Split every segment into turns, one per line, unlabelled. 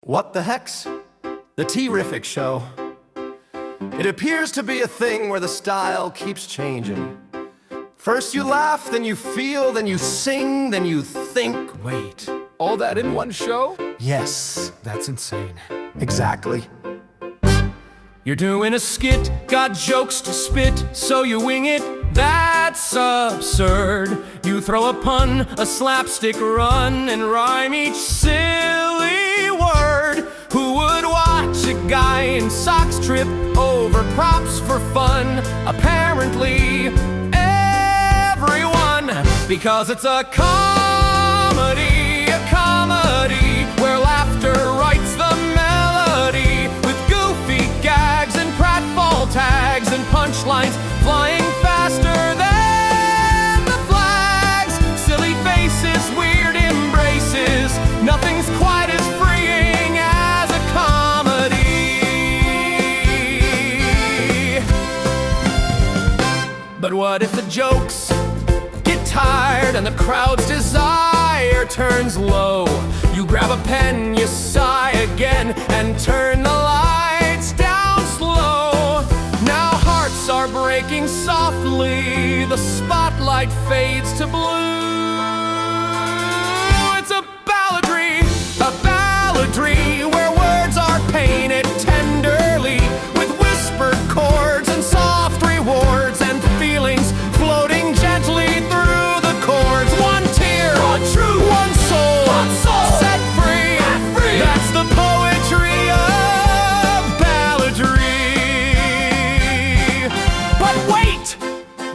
What the heck's the T-Riffic show? It appears to be a thing where the style keeps changing. First you laugh, then you feel, then you sing, then you think.
Wait, all that in one show?
Yes,
That's insane.
exactly.
You're doing a skit, got jokes to spit, so you wing it. That's absurd. You throw a pun, a slapstick run, and rhyme each silly word. Who would watch a guy in socks trip over props for fun? Apparently, everyone, because it's a comedy where laughter writes the melody with goofy gags and pratfall tags and punchlines flying faster than the flags. Silly faces, weird embraces, nothing's quite as freeing as a comedy. But what if the jokes get tired and the crowd's desire turns low? You grab a pen, you sigh again, and turn the lights down slow. Now hearts are breaking softly, the spotlight fades to blue. It's a balladry where words are painted tenderly with whispered chords and soft rewards and feelings floating gently through the chords. One tear, one true, one soul set free. That's the poetry of balladry. But wait,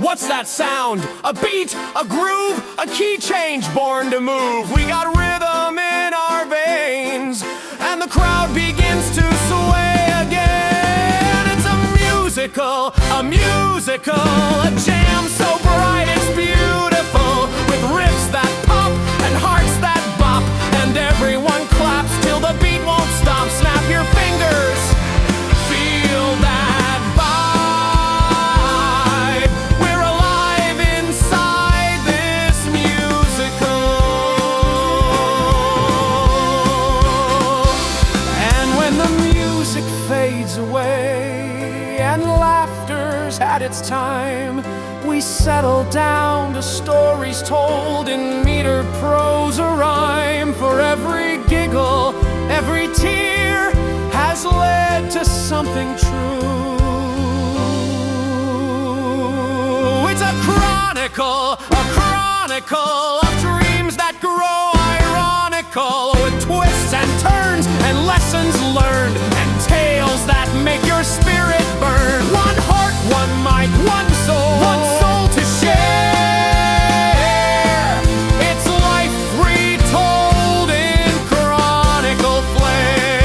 what's that sound? A beat, a groove, a key change born to move. We got rhythm in our veins, and the crowd begins to sway again. It's a musical, a jam so bright it's beautiful, with riffs that pop and hearts that bop, and everyone claps till the beat won't stop. Snap your fingers, feel that vibe. We're alive inside this musical. And when the music fades away and laughter's had its time, we settle down to stories told in meter, prose, or rhyme. For every giggle, every tear has led to something true. It's a chronicle of dreams that grow ironical, with twists and turns and lessons learned and tales that make your spirit burn. One heart, one mic, one soul to share. It's life retold in chronicle flair.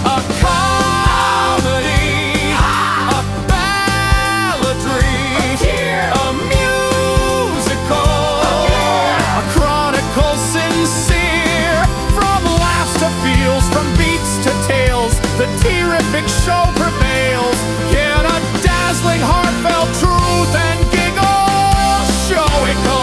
A comedy, a balladry, a musical, a chronicle sincere. From laughs to feels, from beats to tales, the T-Riffic show prevails. Get a dazzling, heartfelt truth and giggle, show it all.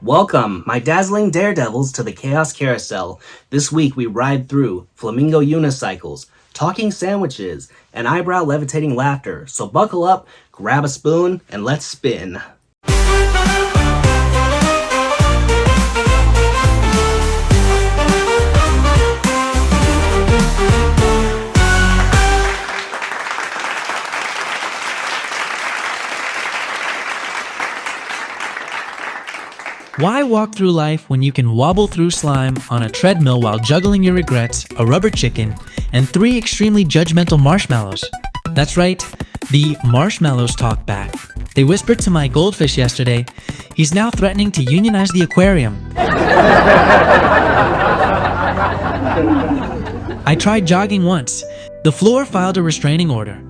Welcome, my dazzling daredevils, to the Chaos Carousel. This week we ride through flamingo unicycles, talking sandwiches, and eyebrow levitating laughter. So buckle up, grab a spoon, and let's spin.
Why walk through life when you can wobble through slime on a treadmill while juggling your regrets, a rubber chicken, and 3 extremely judgmental marshmallows? That's right, the marshmallows talk back. They whispered to my goldfish yesterday, he's now threatening to unionize the aquarium. I tried jogging once. The floor filed a restraining order.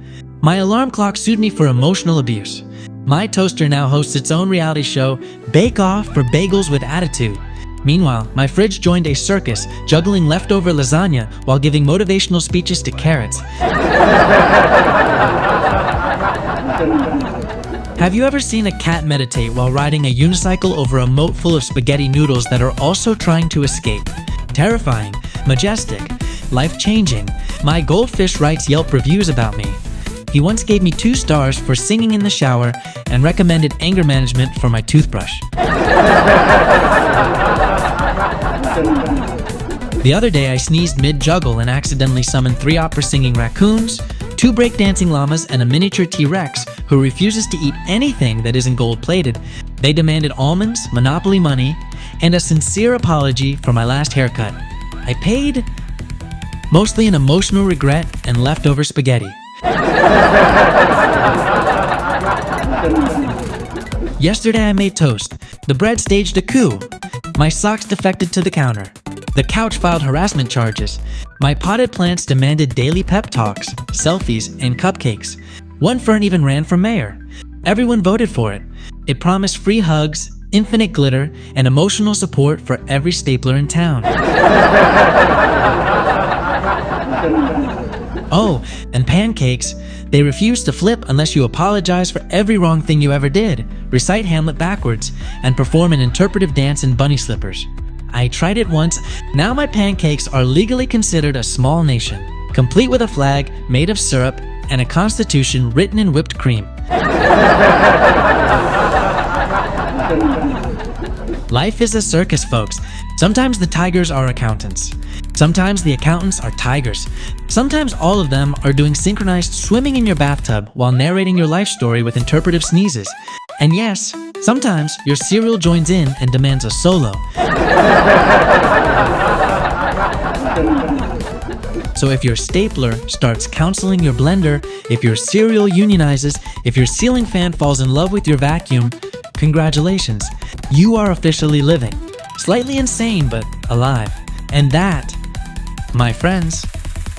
My alarm clock sued me for emotional abuse. My toaster now hosts its own reality show, Bake Off for Bagels with Attitude. Meanwhile, my fridge joined a circus, juggling leftover lasagna while giving motivational speeches to carrots. Have you ever seen a cat meditate while riding a unicycle over a moat full of spaghetti noodles that are also trying to escape? Terrifying, majestic, life-changing. My goldfish writes Yelp reviews about me. He once gave me 2 stars for singing in the shower and recommended anger management for my toothbrush. The other day I sneezed mid-juggle and accidentally summoned 3 opera-singing raccoons, 2 breakdancing llamas, and a miniature T-Rex who refuses to eat anything that isn't gold-plated. They demanded almonds, Monopoly money, and a sincere apology for my last haircut. I paid mostly an emotional regret and leftover spaghetti. Yesterday I made toast. The bread staged a coup. My socks defected to the counter. The couch filed harassment charges. My potted plants demanded daily pep talks, selfies, and cupcakes. One fern even ran for mayor. Everyone voted for it. It promised free hugs, infinite glitter, and emotional support for every stapler in town. Oh, and pancakes. They refuse to flip unless you apologize for every wrong thing you ever did, recite Hamlet backwards, and perform an interpretive dance in bunny slippers. I tried it once. Now my pancakes are legally considered a small nation, complete with a flag made of syrup and a constitution written in whipped cream. Life is a circus, folks. Sometimes the tigers are accountants. Sometimes the accountants are tigers. Sometimes all of them are doing synchronized swimming in your bathtub while narrating your life story with interpretive sneezes. And yes, sometimes your cereal joins in and demands a solo. So if your stapler starts counseling your blender, if your cereal unionizes, if your ceiling fan falls in love with your vacuum, congratulations. You are officially living. Slightly insane, but alive. And that, my friends,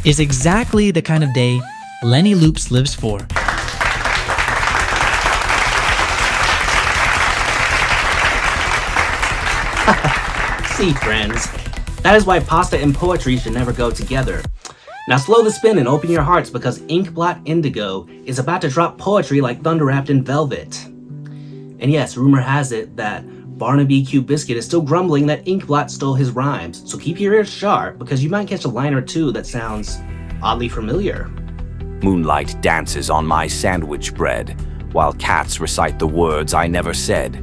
is exactly the kind of day Lenny Loops lives for.
See, friends, that is why pasta and poetry should never go together. Now slow the spin and open your hearts because Inkblot Indigo is about to drop poetry like thunder wrapped in velvet. And yes, rumor has it that Barnaby Q Biscuit is still grumbling that Inkblot stole his rhymes, so keep your ears sharp because you might catch a line or two that sounds oddly familiar.
Moonlight dances on my sandwich bread, while cats recite the words I never said.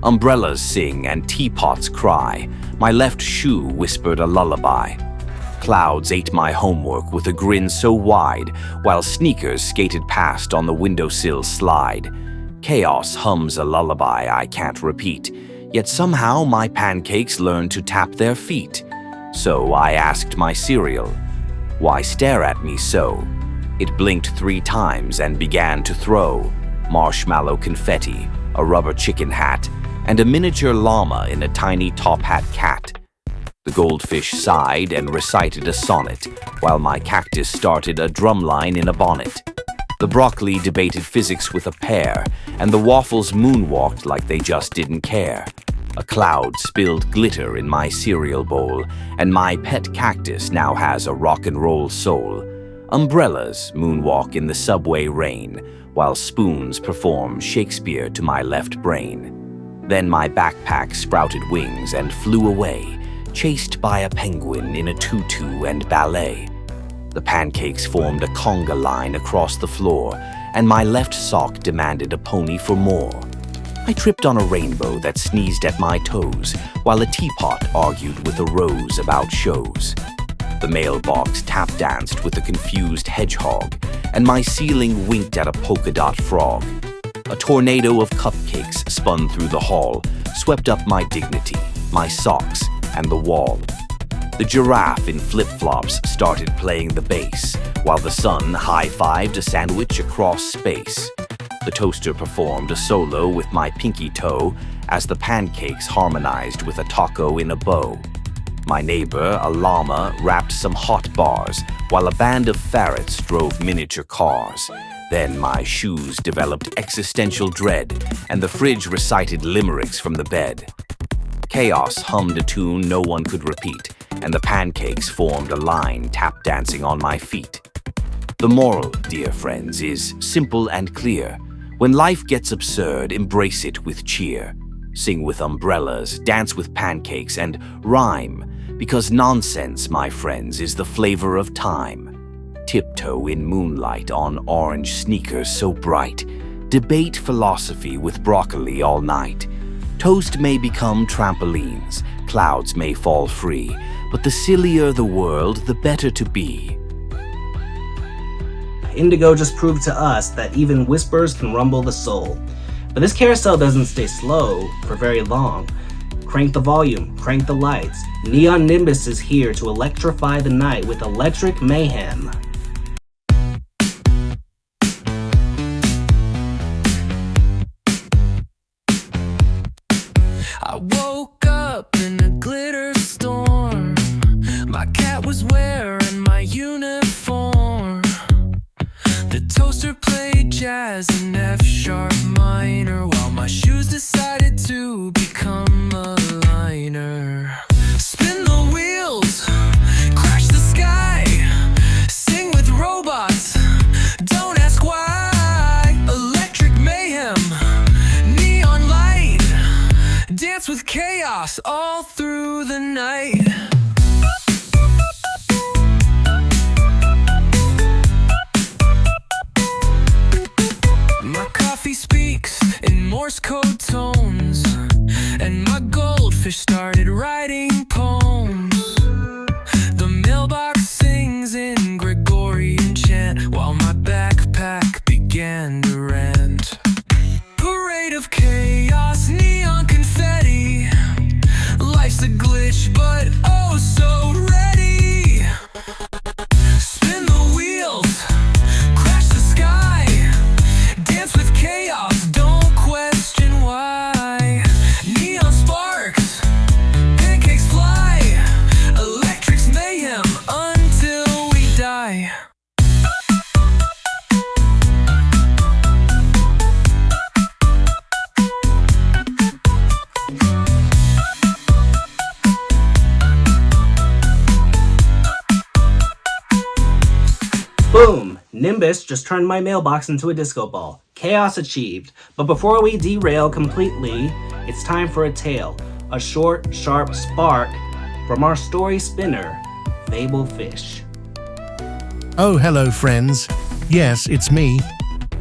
Umbrellas sing and teapots cry, my left shoe whispered a lullaby. Clouds ate my homework with a grin so wide, while sneakers skated past on the windowsill slide. Chaos hums a lullaby I can't repeat, yet somehow my pancakes learn to tap their feet. So I asked my cereal, why stare at me so? It blinked 3 times and began to throw marshmallow confetti, a rubber chicken hat, and a miniature llama in a tiny top hat cat. The goldfish sighed and recited a sonnet, while my cactus started a drumline in a bonnet. The broccoli debated physics with a pear, and the waffles moonwalked like they just didn't care. A cloud spilled glitter in my cereal bowl, and my pet cactus now has a rock and roll soul. Umbrellas moonwalk in the subway rain, while spoons perform Shakespeare to my left brain. Then my backpack sprouted wings and flew away, chased by a penguin in a tutu and ballet. The pancakes formed a conga line across the floor, and my left sock demanded a pony for more. I tripped on a rainbow that sneezed at my toes, while a teapot argued with a rose about shows. The mailbox tap danced with a confused hedgehog, and my ceiling winked at a polka dot frog. A tornado of cupcakes spun through the hall, swept up my dignity, my socks, and the wall. The giraffe in flip-flops started playing the bass, while the sun high-fived a sandwich across space. The toaster performed a solo with my pinky toe as the pancakes harmonized with a taco in a bow. My neighbor, a llama, wrapped some hot bars, while a band of ferrets drove miniature cars. Then my shoes developed existential dread, and the fridge recited limericks from the bed. Chaos hummed a tune no one could repeat, and the pancakes formed a line tap dancing on my feet. The moral, dear friends, is simple and clear. When life gets absurd, embrace it with cheer. Sing with umbrellas, dance with pancakes, and rhyme, because nonsense, my friends, is the flavor of time. Tiptoe in moonlight on orange sneakers so bright. Debate philosophy with broccoli all night. Toast may become trampolines, clouds may fall free, but the sillier the world, the better to be.
Indigo just proved to us that even whispers can rumble the soul. But this carousel doesn't stay slow for very long. Crank the volume, crank the lights. Neon Nimbus is here to electrify the night with electric mayhem.
I woke up in a glitter storm. My cat was wearing my uniform. The toaster played jazz in F-sharp minor, while my shoes decided to become a liner. Spin the wheels, crash the sky, sing with robots, don't ask why. Electric mayhem, neon light, dance with chaos all through the night. My coffee speaks in Morse code tones, and my goldfish started writing poems. The mailbox sings in Gregorian chant, while my backpack began to rant. Parade of chaos, neon confetti. Life's a glitch, but oh so ready. Spin the wheels, crash the sky, dance with chaos, don't question why. Neon sparks, pancakes fly, electric's mayhem until we die.
Boom! Nimbus just turned my mailbox into a disco ball. Chaos achieved. But before we derail completely, it's time for a tale. A short, sharp spark from our story spinner, Fable Fish.
Oh, hello, friends. Yes, it's me,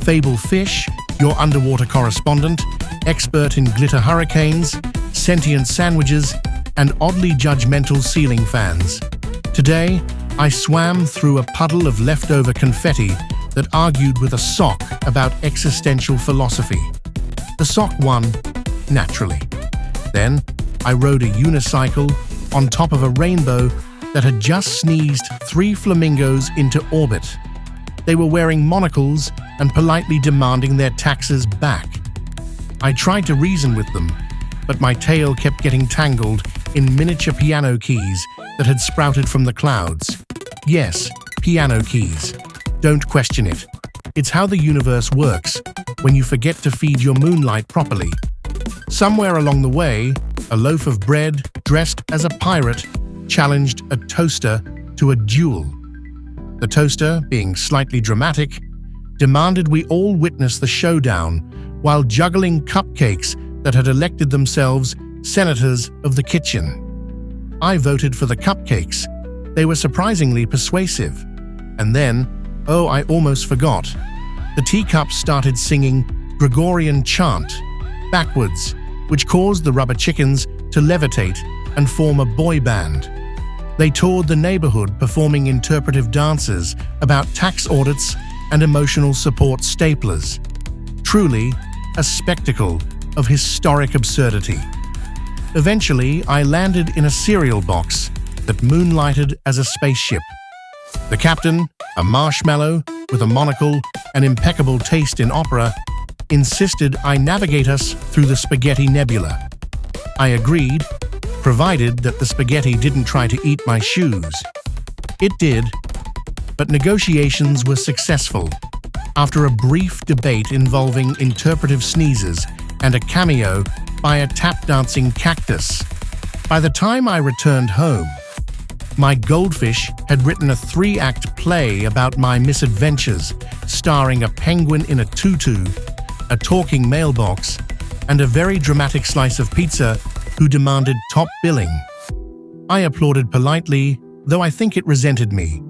Fable Fish, your underwater correspondent, expert in glitter hurricanes, sentient sandwiches, and oddly judgmental ceiling fans. Today, I swam through a puddle of leftover confetti that argued with a sock about existential philosophy. The sock won, naturally. Then, I rode a unicycle on top of a rainbow that had just sneezed 3 flamingos into orbit. They were wearing monocles and politely demanding their taxes back. I tried to reason with them, but my tail kept getting tangled in miniature piano keys that had sprouted from the clouds. Yes, piano keys. Don't question it. It's how the universe works when you forget to feed your moonlight properly. Somewhere along the way, a loaf of bread dressed as a pirate challenged a toaster to a duel. The toaster, being slightly dramatic, demanded we all witness the showdown while juggling cupcakes that had elected themselves senators of the kitchen. I voted for the cupcakes. They were surprisingly persuasive. And then, oh, I almost forgot. The teacups started singing Gregorian chant, backwards, which caused the rubber chickens to levitate and form a boy band. They toured the neighborhood performing interpretive dances about tax audits and emotional support staplers. Truly, a spectacle of historic absurdity. Eventually, I landed in a cereal box that moonlighted as a spaceship. The captain, a marshmallow with a monocle and impeccable taste in opera, insisted I navigate us through the spaghetti nebula. I agreed, provided that the spaghetti didn't try to eat my shoes. It did, but negotiations were successful after a brief debate involving interpretive sneezes and a cameo by a tap-dancing cactus. By the time I returned home, my goldfish had written a 3-act play about my misadventures, starring a penguin in a tutu, a talking mailbox, and a very dramatic slice of pizza who demanded top billing. I applauded politely, though I think it resented me,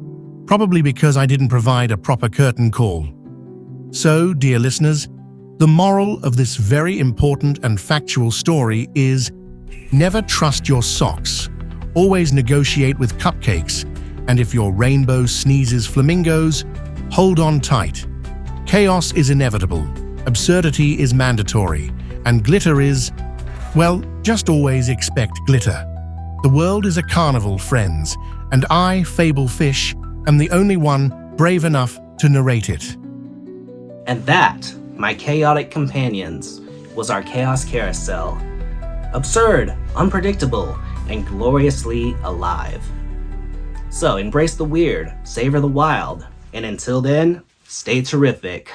probably because I didn't provide a proper curtain call. So, dear listeners, the moral of this very important and factual story is never trust your socks, always negotiate with cupcakes, and if your rainbow sneezes flamingos, hold on tight. Chaos is inevitable, absurdity is mandatory, and glitter is, well, just always expect glitter. The world is a carnival, friends, and I, Fable Fish, am the only one brave enough to narrate it.
And that, my chaotic companions, was our Chaos Carousel. Absurd, unpredictable, and gloriously alive. So embrace the weird, savor the wild, and until then, stay terrific.